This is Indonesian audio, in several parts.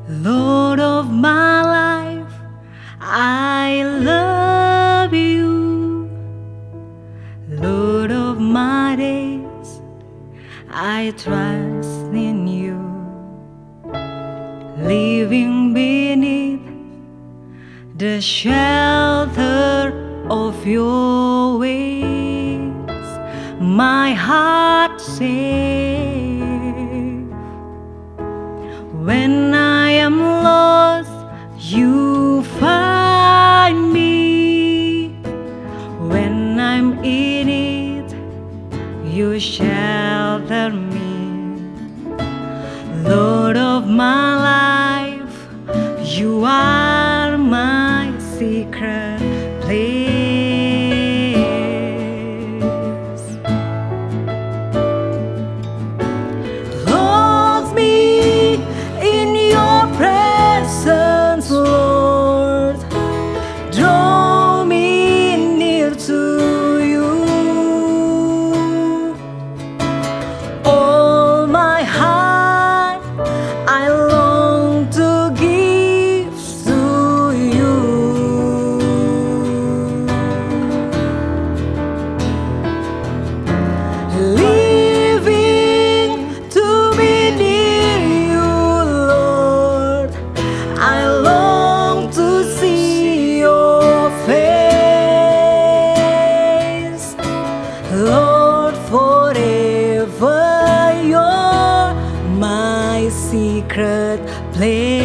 Lord of my life, I love you. Lord of my days, I trust in you. Living beneath the shelter of your wings, my heart safe. When I am lost, you find me. When I'm in it, you shelter me. Lord of my life, you are my secret place. Hold me in your presence, Lord. Draw me near to you. All my heart I long to give to you. Living to be near you, Lord. I long to see your face, Lord. Forever you're my secret place.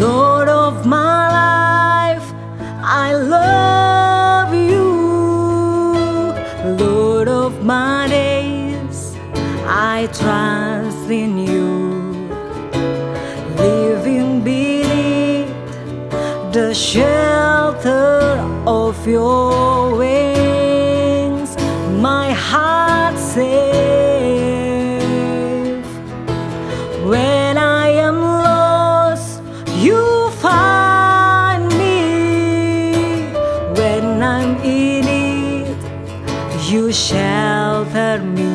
Lord of my life, I love you. Lord of my days, I trust in you. Living beneath the shelter of your wings, my heart safe. When I am lost, you find me. When I'm in it, you shelter me.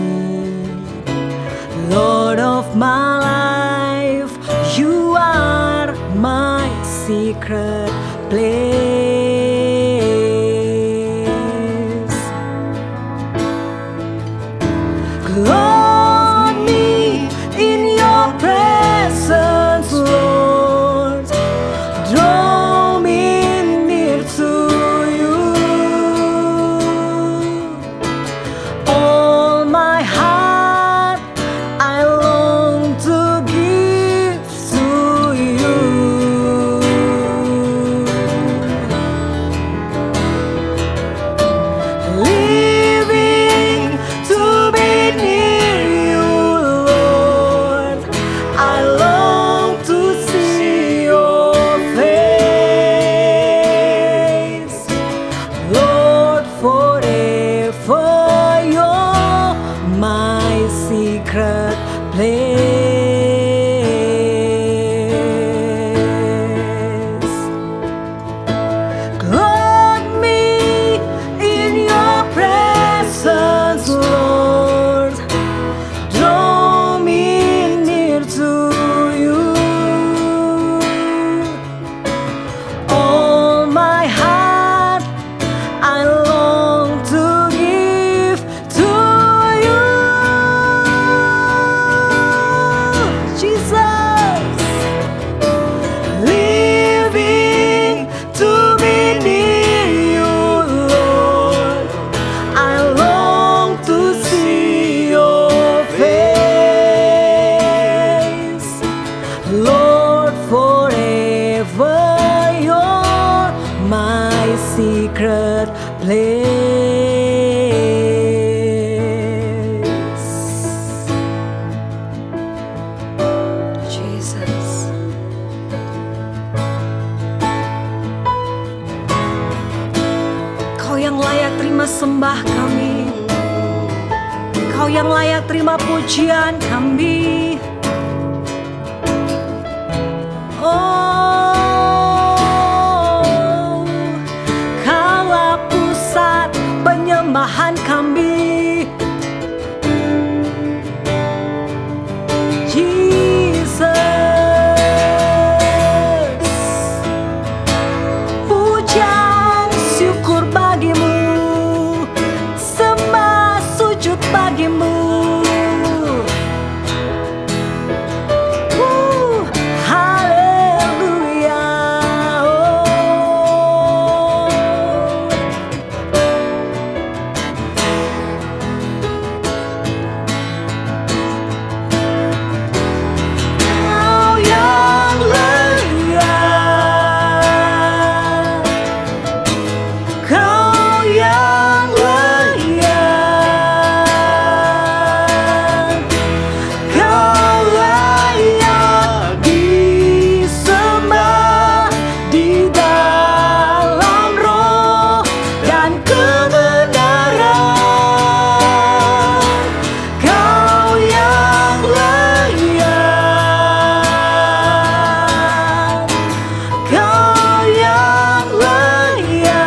Lord of my life, you are my secret place. Clothe me in your presence, Lord. Draw me near to you. All my heart I long to give to you. Living to be near you, Lord. I long to see your face, Lord. Forever you're my secret place. Clothe me in your presence, Lord. Draw me near to you. All my heart I long to give to you. Kau yang layak terima pujian kami. Oh, Kaulah pusat penyembahan kami, Jesus. Pujian syukur bagimu, sembah sujud bagimu. Haleluya. Kau yang layak, Kau yang layak, Kau layak disembah di dalam roh dan kebenaran. Kau yang layak, Kau yang layak,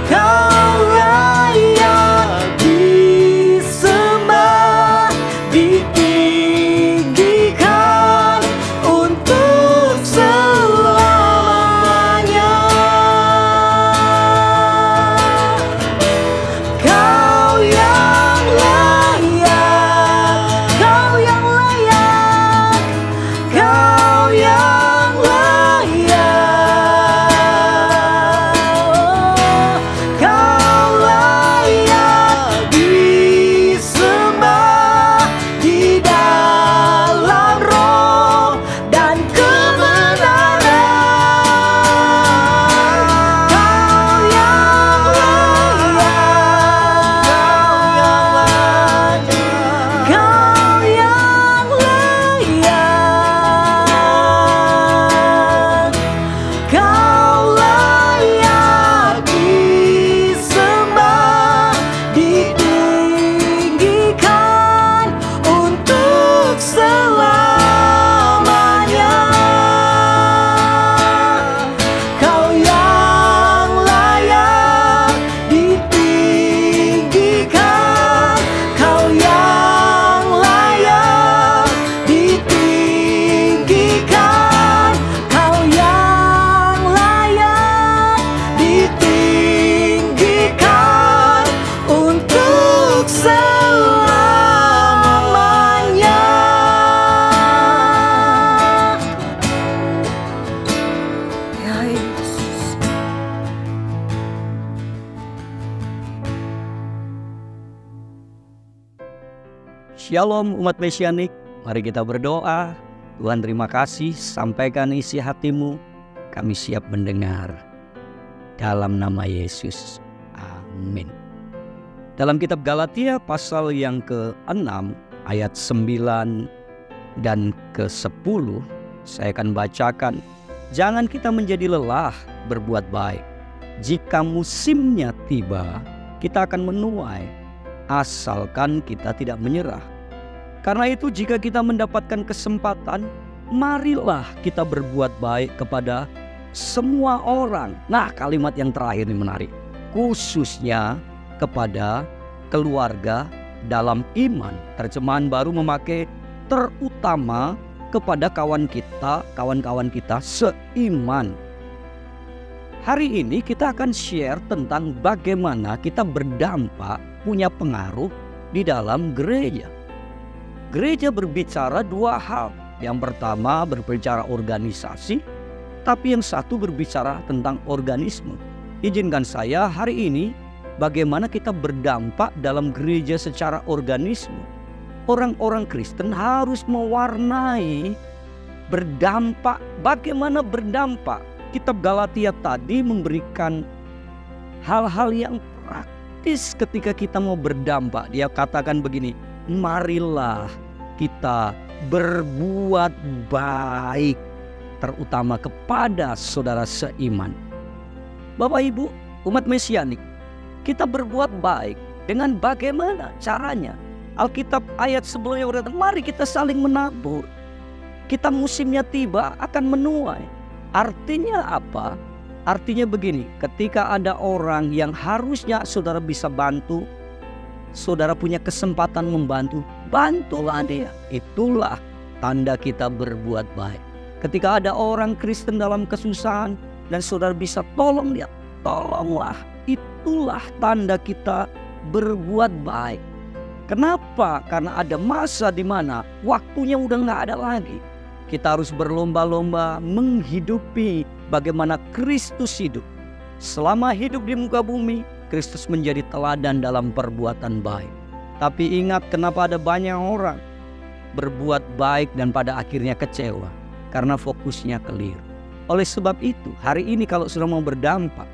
Kau layak disembah, ditinggikan untuk selamanya. Kau yang layak, Kau yang layak, Kau yang layak, Kau layak disembah di dalam roh dan kebenaran. Kau yang layak, Kau yang layak, Kau layak disembah, ditinggikan untuk selamanya. Kau yang layak ditinggikan, Kau yang layak ditinggikan, Kau yang layak ditinggikan untuk selamanya. Ya Yesus. Shalom umat Mesianik, mari kita berdoa. Tuhan terima kasih, sampaikan isi hatimu, kami siap mendengar. Dalam nama Yesus, amin. Dalam kitab Galatia pasal yang ke-6 ayat 9 dan ke-10, saya akan bacakan. Jangan kita menjadi lelah berbuat baik. Jika musimnya tiba, kita akan menuai, asalkan kita tidak menyerah. Karena itu jika kita mendapatkan kesempatan, marilah kita berbuat baik kepada semua orang. Nah, kalimat yang terakhir ini menarik. Khususnya kepada keluarga dalam iman. Terjemahan baru memakai terutama kepada kawan-kawan kita seiman. Hari ini kita akan share tentang bagaimana kita berdampak, punya pengaruh di dalam gereja. Gereja berbicara dua hal. Yang pertama berbicara organisasi, tapi yang satu berbicara tentang organisme. Izinkan saya hari ini bagaimana kita berdampak dalam gereja secara organisme. Orang-orang Kristen harus mewarnai berdampak. Bagaimana berdampak? Kitab Galatia tadi memberikan hal-hal yang praktis ketika kita mau berdampak. Dia katakan begini, marilah kita berbuat baik, terutama kepada saudara seiman. Bapak Ibu, umat Mesianik, Kita berbuat baik dengan bagaimana caranya? Alkitab ayat sebelumnya berkata, mari kita saling menabur. Kita musimnya tiba akan menuai. Artinya apa? Artinya begini, ketika ada orang yang harusnya saudara bisa bantu, saudara punya kesempatan membantu, bantulah dia. Itulah tanda kita berbuat baik. Ketika ada orang Kristen dalam kesusahan dan saudara bisa tolong dia, tolonglah. Itulah tanda kita berbuat baik. Kenapa? Karena ada masa di mana waktunya udah nggak ada lagi. Kita harus berlomba-lomba menghidupi bagaimana Kristus hidup. Selama hidup di muka bumi, Kristus menjadi teladan dalam perbuatan baik. Tapi ingat, kenapa ada banyak orang berbuat baik dan pada akhirnya kecewa? Karena fokusnya keliru. Oleh sebab itu, hari ini kalau sudah mau berdampak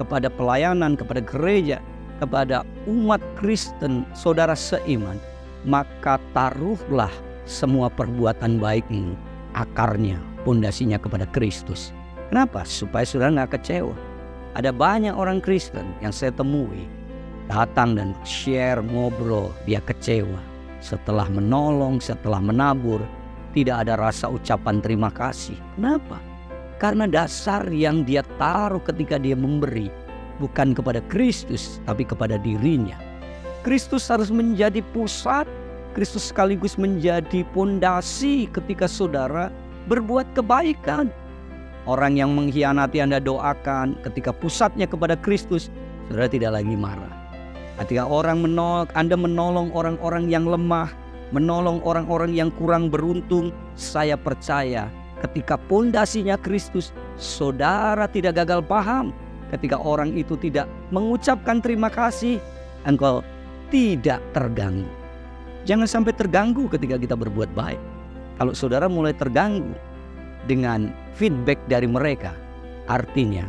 kepada pelayanan, kepada gereja, kepada umat Kristen, saudara seiman, maka taruhlah semua perbuatan baikmu, akarnya, pondasinya kepada Kristus. Kenapa? Supaya saudara nggak kecewa. Ada banyak orang Kristen yang saya temui datang dan share, ngobrol, dia kecewa. Setelah menolong, setelah menabur, tidak ada rasa ucapan terima kasih. Kenapa? Karena dasar yang dia taruh ketika dia memberi bukan kepada Kristus, tapi kepada dirinya. Kristus harus menjadi pusat, Kristus sekaligus menjadi pondasi ketika saudara berbuat kebaikan. Orang yang mengkhianati Anda doakan, ketika pusatnya kepada Kristus, saudara tidak lagi marah. Ketika orang menolak, Anda menolong orang-orang yang lemah, menolong orang-orang yang kurang beruntung, saya percaya ketika pondasinya Kristus, saudara tidak gagal paham. Ketika orang itu tidak mengucapkan terima kasih, engkau tidak terganggu. Jangan sampai terganggu ketika kita berbuat baik. Kalau saudara mulai terganggu dengan feedback dari mereka, artinya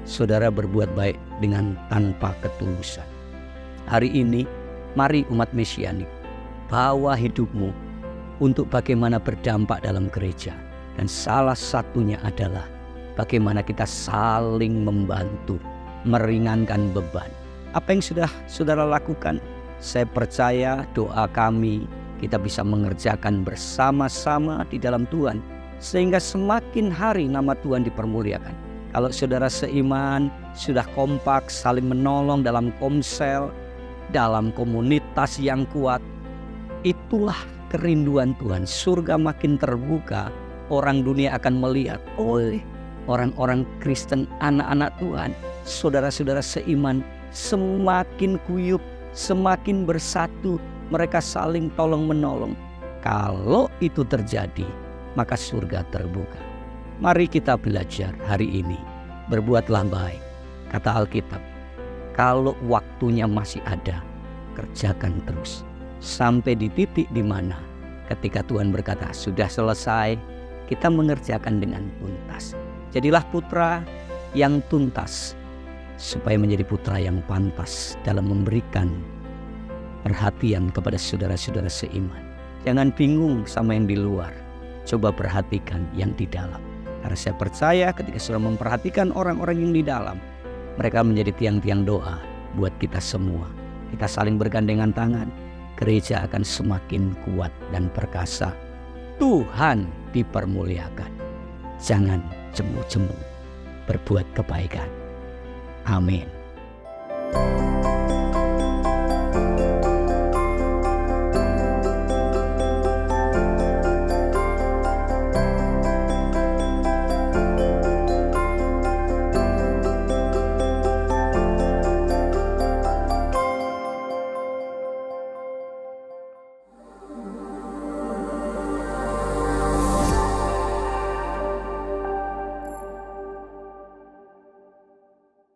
saudara berbuat baik dengan tanpa ketulusan. Hari ini, mari umat Mesianik, bawa hidupmu untuk bagaimana berdampak dalam gereja. Dan salah satunya adalah bagaimana kita saling membantu, meringankan beban. Apa yang sudah saudara lakukan? Saya percaya doa kami, kita bisa mengerjakan bersama-sama di dalam Tuhan, sehingga semakin hari nama Tuhan dipermuliakan. Kalau saudara seiman sudah kompak, saling menolong dalam komsel, dalam komunitas yang kuat, itulah kerinduan Tuhan. Surga makin terbuka, orang dunia akan melihat, oh, orang-orang Kristen, anak-anak Tuhan, saudara-saudara seiman semakin kuyup, semakin bersatu, mereka saling tolong-menolong. Kalau itu terjadi, maka surga terbuka. Mari kita belajar hari ini, berbuatlah baik. Kata Alkitab, kalau waktunya masih ada, kerjakan terus. Sampai di titik di mana ketika Tuhan berkata, sudah selesai, kita mengerjakan dengan tuntas. Jadilah putra yang tuntas, supaya menjadi putra yang pantas dalam memberikan perhatian kepada saudara-saudara seiman. Jangan bingung sama yang di luar, coba perhatikan yang di dalam. Karena saya percaya ketika saudara memperhatikan orang-orang yang di dalam, mereka menjadi tiang-tiang doa buat kita semua. Kita saling bergandengan tangan, gereja akan semakin kuat dan perkasa. Tuhan dipermuliakan. Jangan jemu-jemu, berbuat kebaikan. Amin.